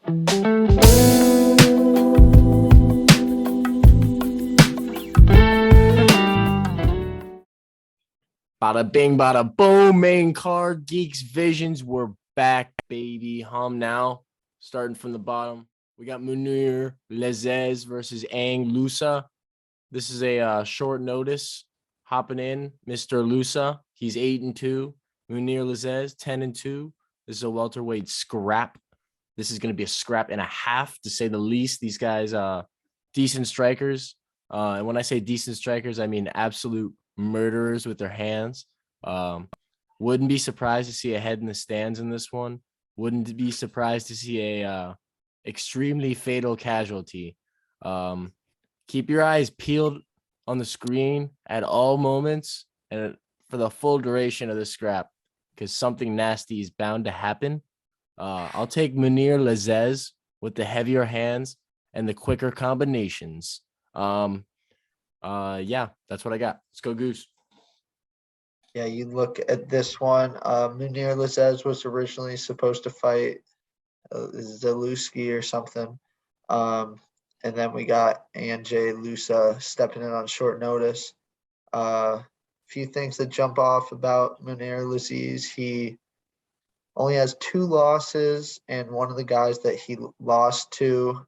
Bada bing, bada boom, main card. Geeks Visions, we're back, baby. Now, starting from the bottom. We got Munir, Lezzes versus Aang, Lusa. This is a short notice. Hopping in, Mr. Lusa. He's 8-2. Munir Lezzes, 10-2. This is a welterweight scrap. This is going to be a scrap and a half, to say the least. These guys, decent strikers. And when I say decent strikers, I mean absolute murderers with their hands. Wouldn't be surprised to see a head in the stands in this one. Wouldn't be surprised to see a extremely fatal casualty. Keep your eyes peeled on the screen at all moments and for the full duration of the scrap, because something nasty is bound to happen. I'll take Munir Lezzes with the heavier hands and the quicker combinations. Yeah, that's what I got. Let's go, Goose. Yeah, you look at this one. Munir Lezzes was originally supposed to fight Zaluski or something. And then we got Tj Lusa stepping in on short notice. Few things that jump off about Munir Lezzes. He only has 2 losses, and one of the guys that he lost to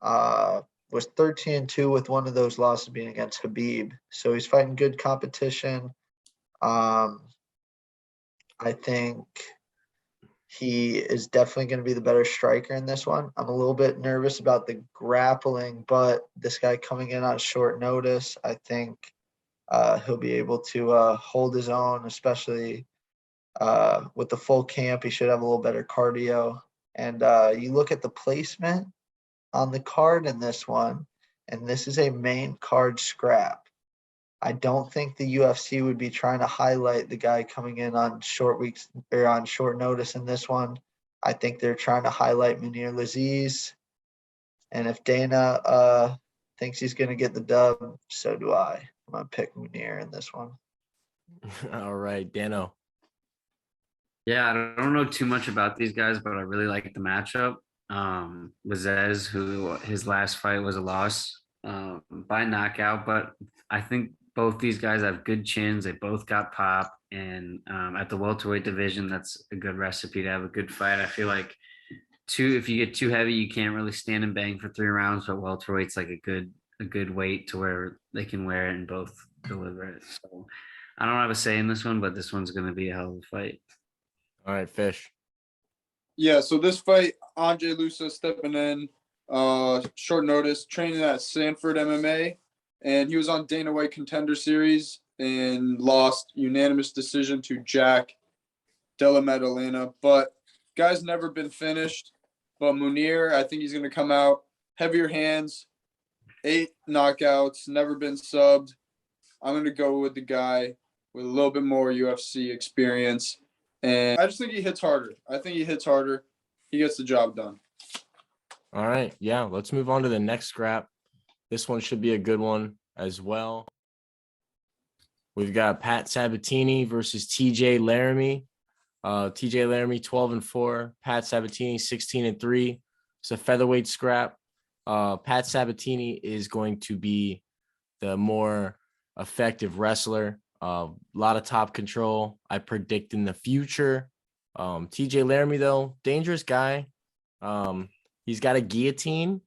was 13-2, with one of those losses being against Habib. So he's fighting good competition. I think he is definitely going to be the better striker in this one. I'm a little bit nervous about the grappling, but this guy coming in on short notice, I think he'll be able to hold his own, especially with the full camp. He should have a little better cardio. And you look at the placement on the card in this one, and this is a main card scrap. I don't think the UFC would be trying to highlight the guy coming in on short weeks or on short notice in this one. I think they're trying to highlight Munir Lezzes. And if Dana thinks he's going to get the dub, so do I. I'm going to pick Munir in this one. All right, Dano. Yeah, I don't know too much about these guys, but I really like the matchup. Lezzes, who his last fight was a loss by knockout, but I think both these guys have good chins. They both got pop, and at the welterweight division, that's a good recipe to have a good fight. I feel like if you get too heavy, you can't really stand and bang for 3 rounds, but welterweight's like a good weight to where they can wear it and both deliver it. So I don't have a say in this one, but this one's going to be a hell of a fight. All right, Fish. Yeah, so this fight, Tj Lusa stepping in, short notice, training at Sanford MMA, and he was on Dana White Contender Series and lost unanimous decision to Jack Della Maddalena. But guy's never been finished. But Munir, I think he's going to come out heavier hands, 8 knockouts, never been subbed. I'm going to go with the guy with a little bit more UFC experience. And I just think he hits harder. He gets the job done. All right. Yeah, let's move on to the next scrap. This one should be a good one as well. We've got Pat Sabatini versus Tj Laramie. Tj Laramie 12-4. Pat Sabatini 16-3. It's a featherweight scrap. Pat Sabatini is going to be the more effective wrestler. A lot of top control, I predict, in the future. Tj Laramie, though, dangerous guy. He's got a guillotine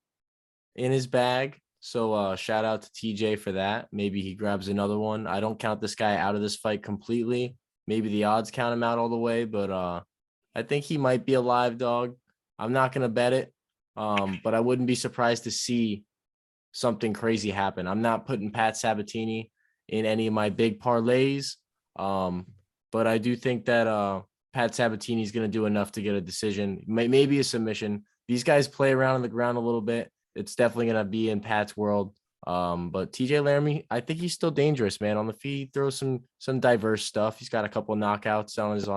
in his bag. So shout out to TJ for that. Maybe he grabs another one. I don't count this guy out of this fight completely. Maybe the odds count him out all the way, but I think he might be a live dog. I'm not going to bet it, but I wouldn't be surprised to see something crazy happen. I'm not putting Pat Sabatini in any of my big parlays, but I do think that Pat Sabatini is going to do enough to get a decision, maybe a submission. These guys play around on the ground a little bit. It's definitely going to be in Pat's world. But TJ Laramie, I think he's still dangerous, man. On the feet, he throws some diverse stuff. He's got a couple of knockouts on his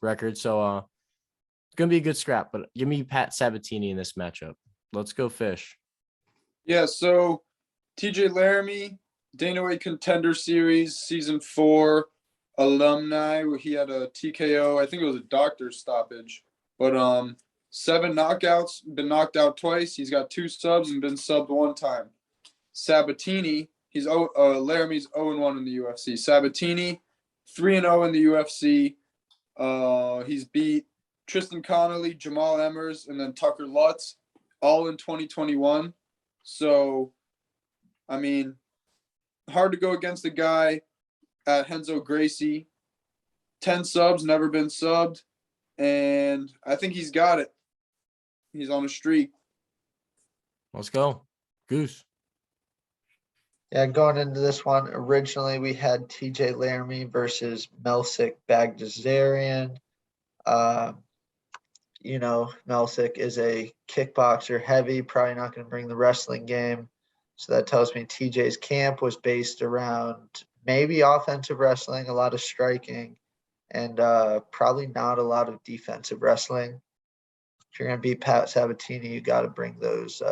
record. So it's going to be a good scrap. But give me Pat Sabatini in this matchup. Let's go, Fish. Yeah, so TJ Laramie, Dana White Contender Series, Season 4 alumni. He had a TKO. I think it was a doctor's stoppage. But 7 knockouts, been knocked out twice. He's got 2 subs and been subbed 1 time. Sabatini, Laramie's 0-1 in the UFC. Sabatini, 3-0 in the UFC. He's beat Tristan Connolly, Jamal Emmers, and then Tucker Lutz, all in 2021. So, I mean, hard to go against a guy at Renzo Gracie. 10 subs, never been subbed, and I think he's got it. He's on a streak. Let's go. Goose. Yeah, going into this one, originally we had Tj Laramie versus Melsic Baghdazarian. Melsic is a kickboxer heavy, probably not going to bring the wrestling game. So that tells me TJ's camp was based around maybe offensive wrestling, a lot of striking, and probably not a lot of defensive wrestling. If you're going to beat Pat Sabatini, you got to bring those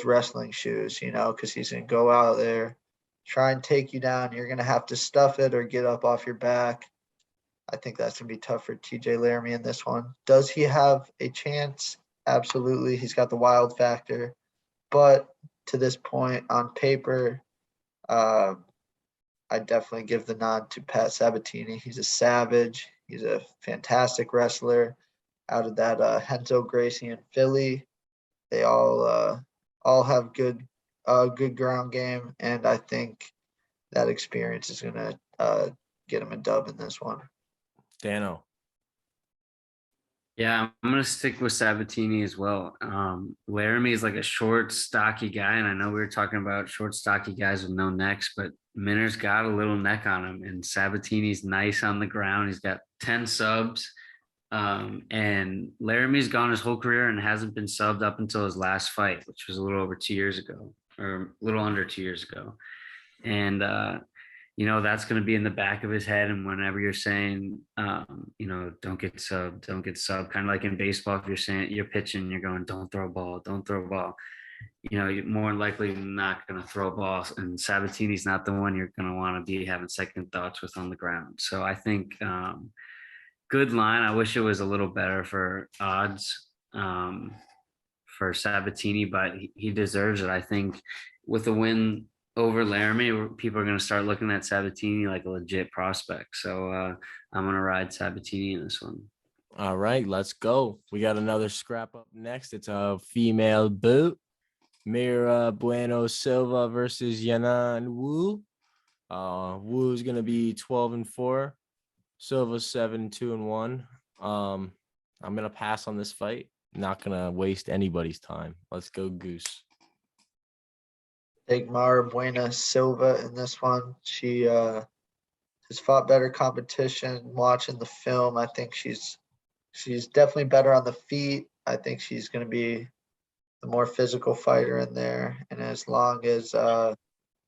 wrestling shoes, because he's going to go out there, try and take you down. You're going to have to stuff it or get up off your back. I think that's going to be tough for TJ Laramie in this one. Does he have a chance? Absolutely. He's got the wild factor. But to this point, on paper, I definitely give the nod to Pat Sabatini. He's a savage. He's a fantastic wrestler. Out of that Renzo Gracie and Philly, they all have good ground game, and I think that experience is going to get him a dub in this one. Dano. Yeah, I'm gonna stick with Sabatini as well. Laramie is like a short, stocky guy, and I know we were talking about short, stocky guys with no necks, but Munir's got a little neck on him, and Sabatini's nice on the ground. He's got 10 subs, and Laramie's gone his whole career and hasn't been subbed up until his last fight, which was a little over 2 years ago, or a little under 2 years ago, and that's going to be in the back of his head. And whenever you're saying, don't get subbed, kind of like in baseball, if you're saying you're pitching, you're going, don't throw a ball. You're more likely not going to throw a ball. And Sabatini's not the one you're going to want to be having second thoughts with on the ground. So I think good line. I wish it was a little better for odds for Sabatini, but he deserves it. I think with a win over Laramie, people are going to start looking at Sabatini like a legit prospect. So I'm going to ride Sabatini in this one. All right, let's go. We got another scrap up next. It's a female boot. Mira Bueno Silva versus Yanan Wu. Wu's going to be 12-4. Silva's 7-2-1. I'm going to pass on this fight. Not going to waste anybody's time. Let's go, Goose. Take Mara Buena Silva in this one. She has fought better competition. Watching the film, I think she's definitely better on the feet. I think she's going to be the more physical fighter in there. And as long as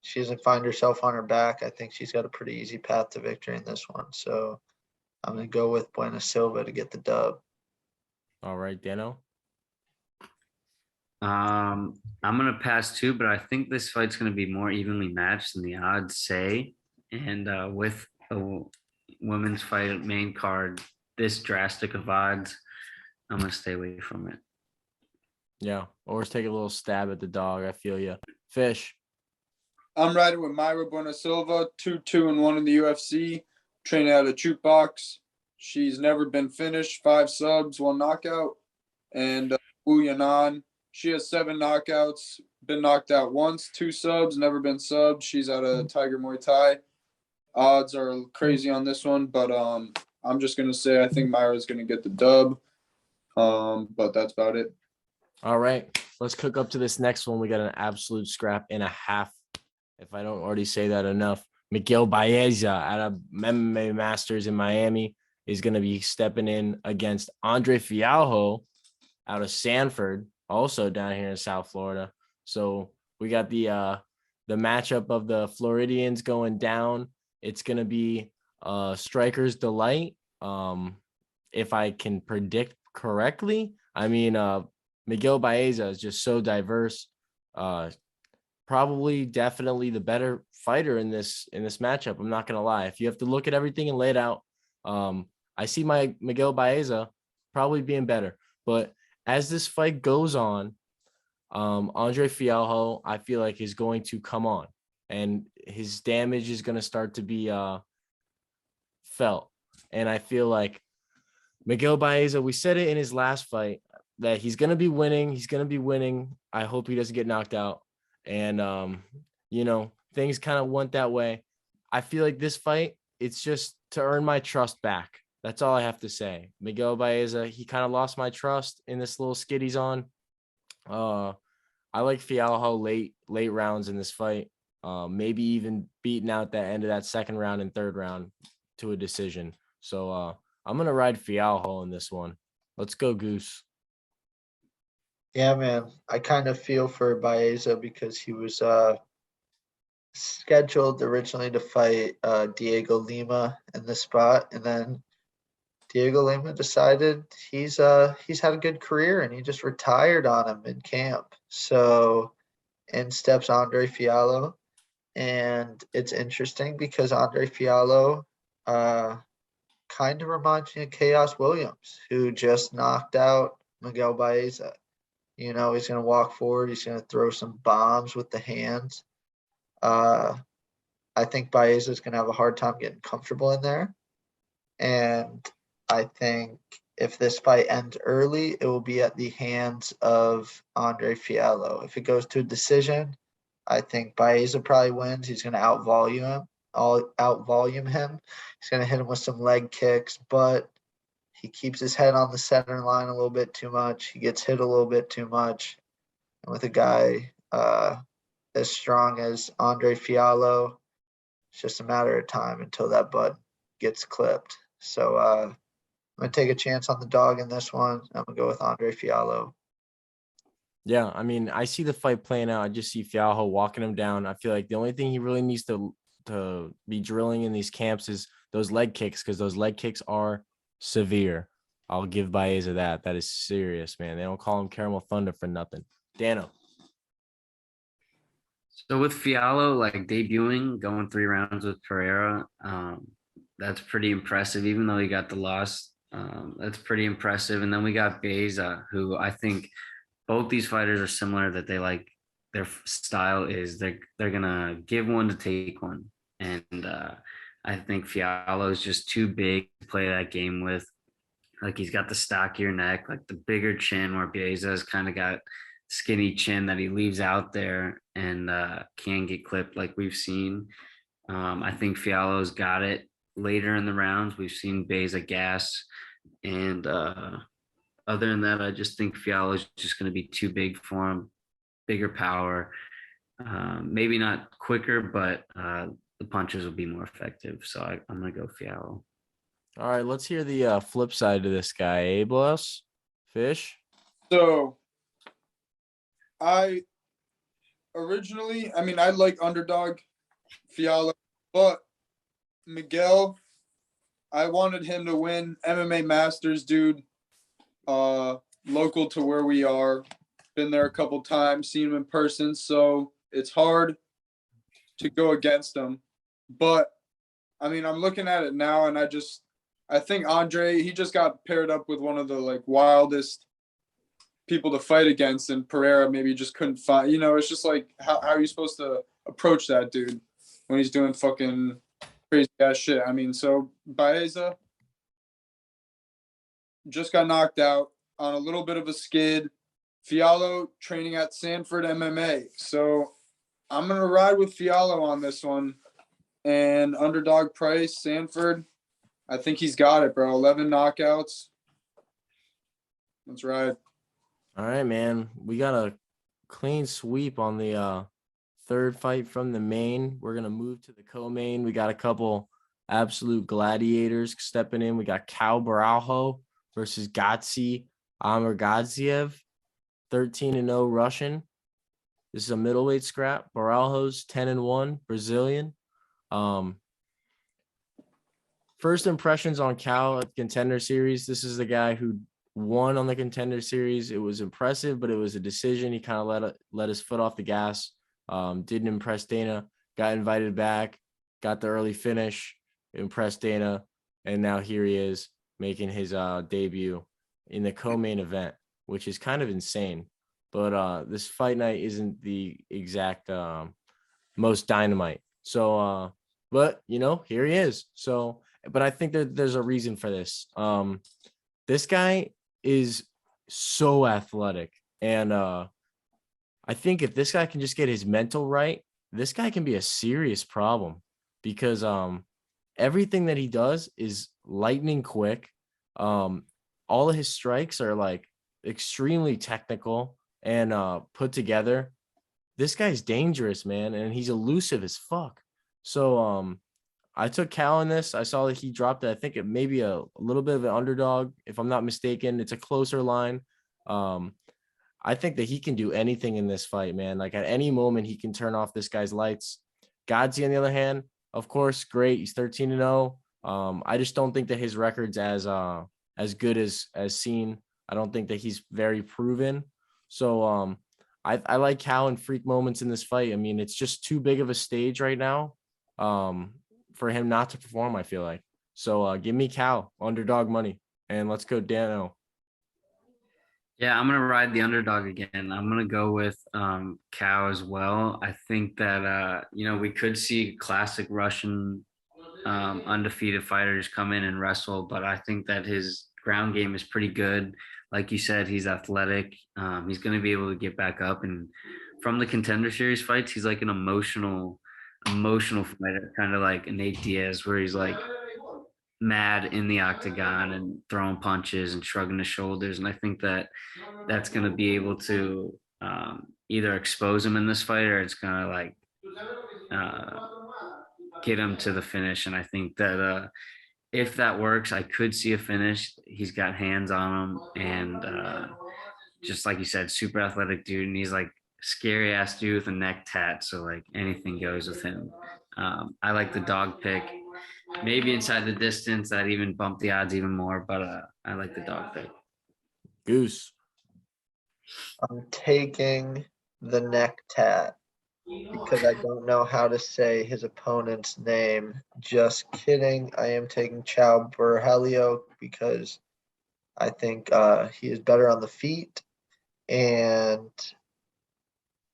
she doesn't find herself on her back, I think she's got a pretty easy path to victory in this one. So I'm going to go with Buena Silva to get the dub. All right, Dano. I'm going to pass too, but I think this fight's going to be more evenly matched than the odds say. And with a women's fight at main card, this drastic of odds, I'm going to stay away from it. Yeah, always take a little stab at the dog. I feel you. Fish. I'm riding with Myra Buena Silva, 2-2-1 in the UFC, training out of Chute Box. She's never been finished, 5 subs, 1 knockout. And Wu Yanan, she has 7 knockouts, been knocked out once, 2 subs, never been subbed. She's out of Tiger Muay Thai. Odds are crazy on this one, but I'm just going to say I think Myra's going to get the dub. But that's about it. All right, let's cook up to this next one. We got an absolute scrap and a half, if I don't already say that enough. Miguel Baeza out of MMA Masters in Miami is going to be stepping in against Andre Fialho out of Sanford, also down here in South Florida. So we got the matchup of the Floridians going down. It's going to be striker's delight. If I can predict correctly, I mean, Miguel Baeza is just so diverse. Probably definitely the better fighter in this matchup. I'm not going to lie. If you have to look at everything and lay it out, I see my Miguel Baeza probably being better. But as this fight goes on, Andre Fialho, I feel like is going to come on, and his damage is going to start to be felt. And I feel like Miguel Baeza, we said it in his last fight that he's going to be winning. He's going to be winning. I hope he doesn't get knocked out. And, things kind of went that way. I feel like this fight, it's just to earn my trust back. That's all I have to say. Miguel Baeza, he kind of lost my trust in this little skid he's on. I like Fialho late rounds in this fight. Maybe even beating out that end of that second round and third round to a decision. So I'm gonna ride Fialho in this one. Let's go, Goose. Yeah, man. I kind of feel for Baeza because he was scheduled originally to fight Diego Lima in the spot, and then Diego Lima decided he's had a good career and he just retired on him in camp. So in steps Andre Fialho, and it's interesting because Andre Fialho kind of reminds me of Chaos Williams, who just knocked out Miguel Baeza. He's going to walk forward. He's going to throw some bombs with the hands. I think Baeza is going to have a hard time getting comfortable in there. And I think if this fight ends early, it will be at the hands of Andre Fialho. If it goes to a decision, I think Baeza probably wins. He's going to outvolume him. He's going to hit him with some leg kicks, but he keeps his head on the center line a little bit too much. He gets hit a little bit too much. And with a guy as strong as Andre Fialho, it's just a matter of time until that butt gets clipped. So I'm going to take a chance on the dog in this one. I'm going to go with Andre Fialho. Yeah, I mean, I see the fight playing out. I just see Fialho walking him down. I feel like the only thing he really needs to be drilling in these camps is those leg kicks, because those leg kicks are severe. I'll give Baeza that. That is serious, man. They don't call him Caramel Thunder for nothing. Dano. So with Fialho, like debuting, going 3 rounds with Pereira, that's pretty impressive. Even though he got the loss, that's pretty impressive. And then we got Baeza, who I think both these fighters are similar, that they like their style is they're gonna give one to take one. And I think Fialho is just too big to play that game with. Like, he's got the stockier neck, like the bigger chin, where Baeza's kind of got skinny chin that he leaves out there and can get clipped like we've seen. I think Fialho's got it later in the rounds. We've seen Baeza gas. And other than that, I just think Fialho's just going to be too big for him, bigger power. Maybe not quicker, but the punches will be more effective. So I'm going to go Fialho. All right, let's hear the flip side to this guy. Boss? Fish? So I like underdog Fialho, but Miguel, I wanted him to win MMA Masters, dude. Local to where we are. Been there a couple times, seen him in person, so it's hard to go against him. But I mean, I'm looking at it now, and I think Andre, he just got paired up with one of the like wildest people to fight against, and Pereira maybe just couldn't find. It's just like how are you supposed to approach that dude when he's doing fucking crazy ass shit? I mean, so Baeza just got knocked out on a little bit of a skid. Fialho training at Sanford MMA, so I'm gonna ride with Fialho on this one. And underdog price, Sanford, I think he's got it, bro. 11 knockouts. That's right. All right, man. We got a clean sweep on the third fight from the main. We're going to move to the co-main. We got a couple absolute gladiators stepping in. We got Cal Baralho versus Gatsi Amirgadziev, 13-0 Russian. This is a middleweight scrap. Baralho's 10-1 Brazilian. First impressions on Cal at Contender Series. This is the guy who won on the Contender Series. It was impressive, but it was a decision. He kind of let his foot off the gas. Didn't impress Dana. Got invited back. Got the early finish. Impressed Dana. And now here he is making his debut in the co-main event. which is kind of insane. But this fight night isn't the exact most dynamite. So, but here he is. So, but I think that there's a reason for this. This guy is so athletic, and I think if this guy can just get his mental right, this guy can be a serious problem because everything that he does is lightning quick. All of his strikes are like extremely technical and put together. This guy's dangerous, man, and he's elusive as fuck. So I took Cal in this. I saw that he dropped it. I think it may be a little bit of an underdog, if I'm not mistaken. It's a closer line. I think that he can do anything in this fight, man. Like at any moment, he can turn off this guy's lights. Godzi, on the other hand, of course, great. He's 13-0. I just don't think that his record's as good as seen. I don't think that he's very proven. So I like Cal in freak moments in this fight. I mean, it's just too big of a stage right now for him not to perform, I feel like. So give me Cal, underdog money, and let's go Dano. Yeah, I'm gonna ride the underdog again. I'm gonna go with Cow as well. I think that we could see classic Russian undefeated fighters come in and wrestle, but I think that his ground game is pretty good. Like you said, he's athletic. He's gonna be able to get back up, and from the Contender Series fights, he's like an emotional fighter, kind of like Nate Diaz, where he's like mad in the octagon and throwing punches and shrugging his shoulders. And I think that that's going to be able to either expose him in this fight, or it's going to like get him to the finish. And I think that if that works, I could see a finish. He's got hands on him, and just like you said, super athletic dude. And he's like scary ass dude with a neck tat. So like anything goes with him. I like the dog pick. Maybe inside the distance, that even bumped the odds even more, but I like the dog pick. Goose. I'm taking the neck tat because I don't know how to say his opponent's name. Just kidding. I am taking Chow Burhelio because I think he is better on the feet. And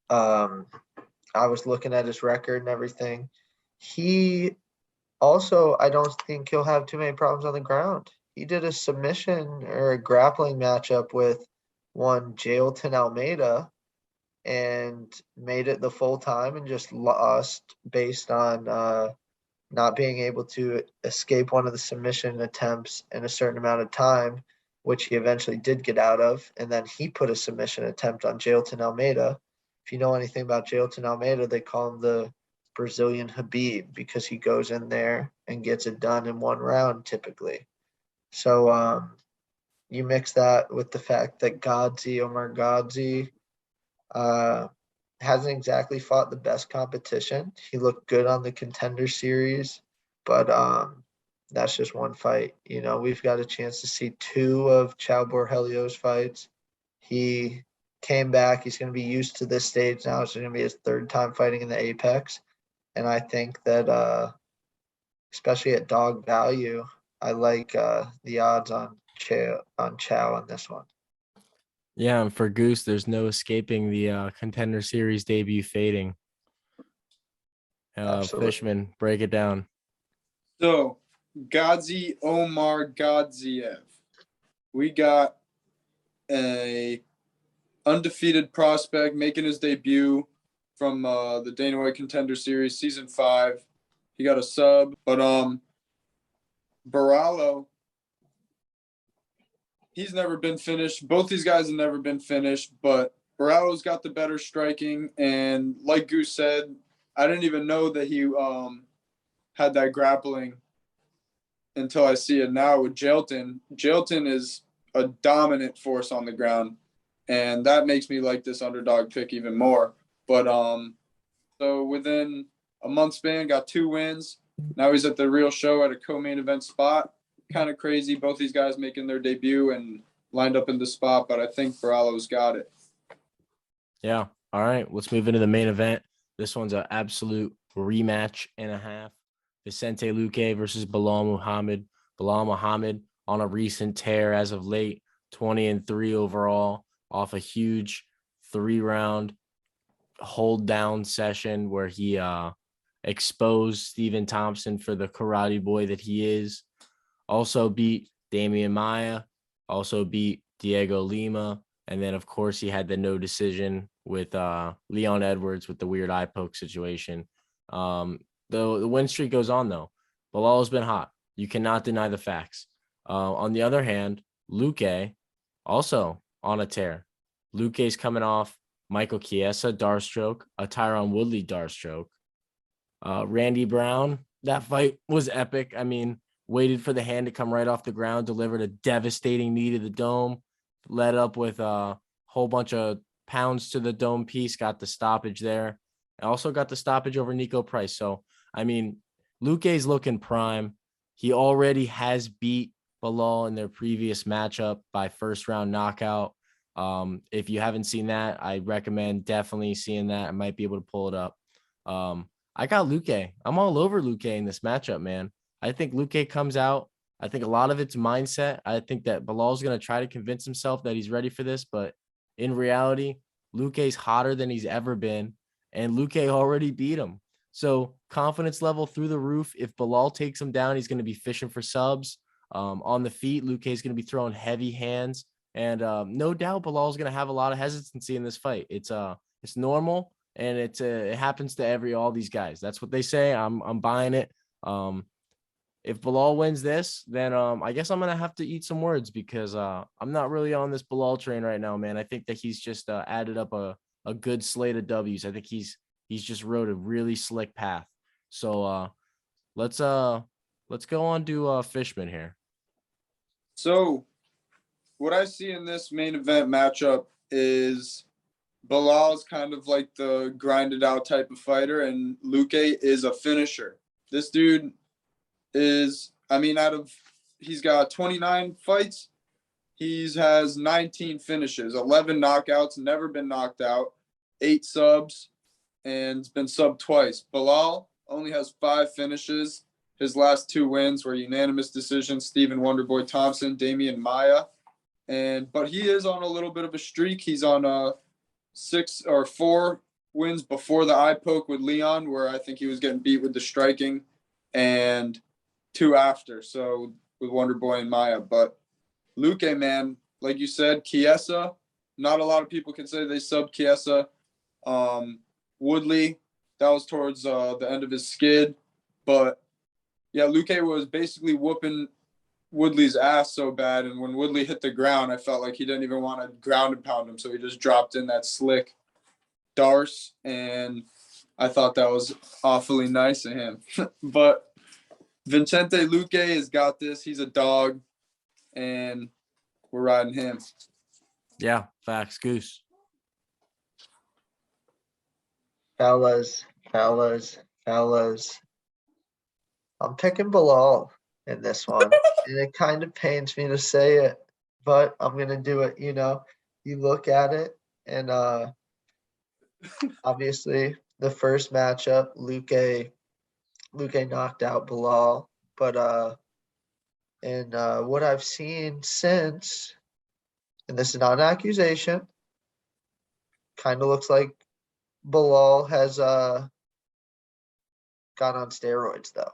I was looking at his record and everything. He also, I don't think he'll have too many problems on the ground. He did a submission or a grappling matchup with one Jailton Almeida and made it the full time and just lost based on not being able to escape one of the submission attempts in a certain amount of time, which he eventually did get out of. And then he put a submission attempt on Jailton Almeida. If you know anything about Jailton Almeida, they call him the Brazilian Habib because he goes in there and gets it done in one round typically. So you mix that with the fact that Omar Godzi hasn't exactly fought the best competition. He looked good on the Contender Series, but that's just one fight. We've got a chance to see two of Chow Borgelio's fights. He came back. He's going to be used to this stage now. It's going to be his third time fighting in the Apex. And I think that, especially at dog value, I like the odds on Chow on this one. Yeah, and for Goose, there's no escaping the Contender Series debut fading. Fishman, break it down. So, Godzi Omar Godziev. We got a undefeated prospect making his debut from the Dana White Contender Series, Season 5. He got a sub. But Baralo, he's never been finished. Both these guys have never been finished, but Baralo's got the better striking. And like Goose said, I didn't even know that he had that grappling until I see it now with Jailton. Jailton is a dominant force on the ground, and that makes me like this underdog pick even more. But so within a month span, got 2 wins. Now he's at the real show at a co-main event spot. Kind of crazy. Both these guys making their debut and lined up in the spot, but I think Baralo's got it. Yeah. All right. Let's move into the main event. This one's an absolute rematch and a half. Vicente Luque versus Belal Muhammad. Belal Muhammad on a recent tear as of late, 20-3 overall. off a huge 3-round hold down session where he exposed Stephen Thompson for the karate boy that he is. Also beat Damian Maia, also beat Diego Lima, and then of course he had the no decision with Leon Edwards with the weird eye poke situation. The win streak goes on though. Belal has been hot. You cannot deny the facts. On the other hand, Luque also on a tear. Luque's coming off Michael Chiesa Darstroke, a Tyron Woodley Darstroke. Randy Brown, that fight was epic. I mean, waited for the hand to come right off the ground, delivered a devastating knee to the dome, led up with a whole bunch of pounds to the dome piece, got the stoppage there. I also got the stoppage over Nico Price. So, I mean, Luque's looking prime. He already has beat Belal in their previous matchup by first round knockout. If you haven't seen that, I recommend definitely seeing that. I might be able to pull it up. I got Luque. I'm all over Luque in this matchup, man. I think Luque comes out. I think a lot of it's mindset. I think that Belal's going to try to convince himself that he's ready for this, but in reality, Luque's hotter than he's ever been, and Luque already beat him. So confidence level through the roof. If Belal takes him down, he's going to be fishing for subs. On the feet, Luque's going to be throwing heavy hands, and no doubt Belal's going to have a lot of hesitancy in this fight. It's normal, and it happens to all these guys. That's what they say. I'm buying it. If Belal wins this, then I guess I'm gonna have to eat some words because I'm not really on this Belal train right now, man. I think that he's just added up a good slate of W's. I think he's just rode a really slick path. So let's go on to Fishman here. So what I see in this main event matchup is Belal's kind of like the grinded out type of fighter, and Luque is a finisher. This dude is, I mean, he's got 29 fights. He has 19 finishes, 11 knockouts, never been knocked out, 8 subs, and has been subbed twice. Belal only has 5 finishes. His last 2 wins were unanimous decisions, Stephen Wonderboy Thompson, Damian Maia. But he is on a little bit of a streak. He's on 6 or 4 wins before the eye poke with Leon, where I think he was getting beat with the striking, and 2 after, so with Wonderboy and Maia. But Luque, man, like you said, Chiesa, not a lot of people can say they subbed Chiesa. Woodley, that was towards the end of his skid. But, yeah, Luque was basically whooping Woodley's ass so bad, and when Woodley hit the ground, I felt like he didn't even want to ground and pound him, so he just dropped in that slick Darce, and I thought that was awfully nice of him. But Vicente Luque has got this. He's a dog, and we're riding him. Yeah, facts, Goose. Fellas. I'm picking Belal in this one. And it kind of pains me to say it, but I'm going to do it. You know, you look at it, and obviously the first matchup, Luque knocked out Belal, but in what I've seen since, and this is not an accusation, kind of looks like Belal has gone on steroids though,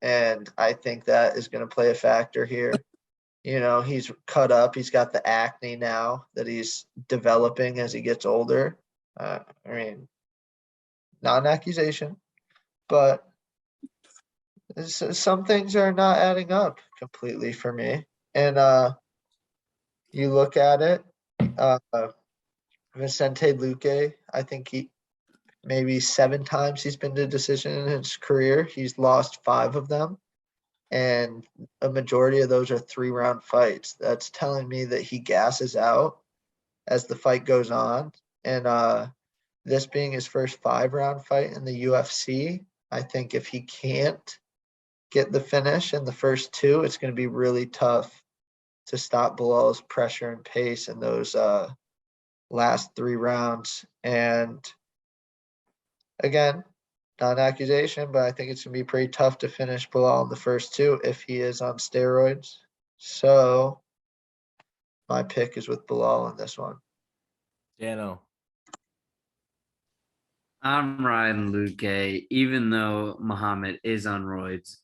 and I think that is going to play a factor here. You know, he's cut up. He's got the acne now that he's developing as he gets older. I mean, not an accusation, but some things are not adding up completely for me. And you look at it, Vicente Luque, I think he maybe 7 times he's been to decision in his career. He's lost 5 of them, and a majority of those are 3-round fights. That's telling me that he gasses out as the fight goes on. And this being his first 5-round fight in the UFC, I think if he can't get the finish in the first 2, it's going to be really tough to stop Belal's pressure and pace in those last 3 rounds. And again, not an accusation, but I think it's going to be pretty tough to finish Belal in the first 2 if he is on steroids. So my pick is with Belal in this one. Dano. I'm riding Luque, even though Muhammad is on roids.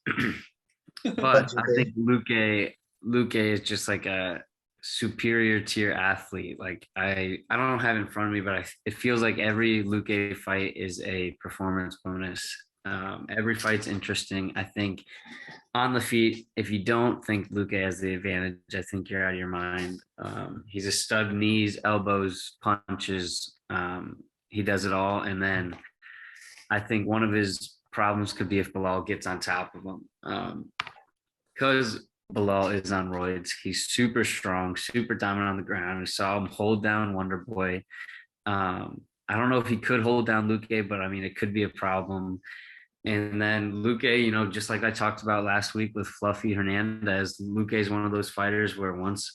But I think Luque is just like a superior tier athlete. Like I don't have it in front of me, but it feels like every Luque fight is a performance bonus. Every fight's interesting. I think on the feet, if you don't think Luque has the advantage, I think you're out of your mind. He's a stud knees, elbows, punches. He does it all. And then I think one of his problems could be if Belal gets on top of him. Because Belal is on roids, he's super strong, super dominant on the ground. We saw him hold down Wonder Boy. I don't know if he could hold down Luque, but I mean, it could be a problem. And then Luque, just like I talked about last week with Fluffy Hernandez, Luque is one of those fighters where once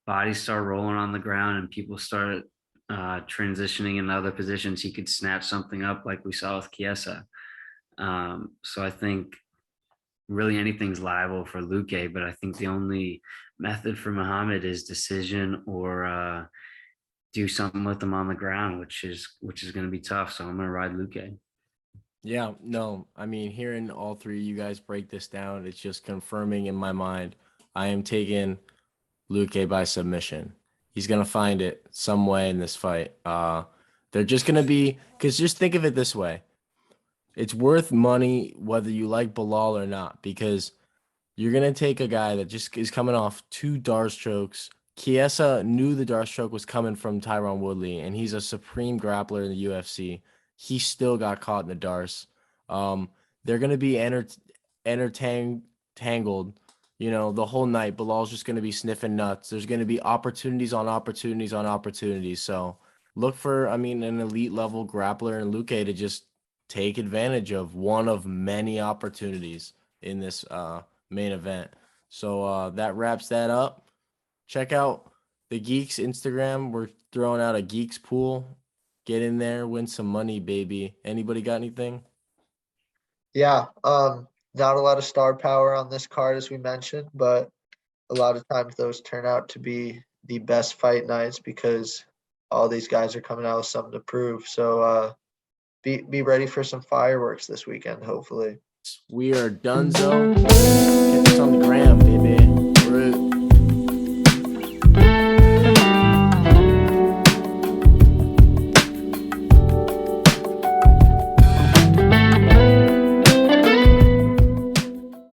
bodies start rolling on the ground and people start transitioning in other positions, he could snatch something up like we saw with Chiesa. So I think really anything's liable for Luque, but I think the only method for Muhammad is decision or do something with him on the ground, which is going to be tough. So I'm going to ride Luque. Yeah, no, I mean, hearing all three of you guys break this down, it's just confirming in my mind. I am taking Luque by submission. He's gonna find it some way in this fight. They're just gonna be, because just think of it this way. It's worth money whether you like Belal or not, because you're gonna take a guy that just is coming off 2 dart strokes. Chiesa knew the dart stroke was coming from Tyron Woodley, and he's a supreme grappler in the UFC. He still got caught in the darts. They're gonna be tangled, the whole night. Bilal's just gonna be sniffing nuts. There's gonna be opportunities on opportunities on opportunities. So look for, an elite level grappler in Luque to just take advantage of one of many opportunities in this main event. So that wraps that up. Check out the Geeks Instagram. We're throwing out a Geeks pool. Get in there, win some money, baby. Anybody got anything? Yeah, not a lot of star power on this card, as we mentioned, but a lot of times those turn out to be the best fight nights because all these guys are coming out with something to prove. So be ready for some fireworks this weekend, hopefully. We are donezo. Get this on the gram, baby.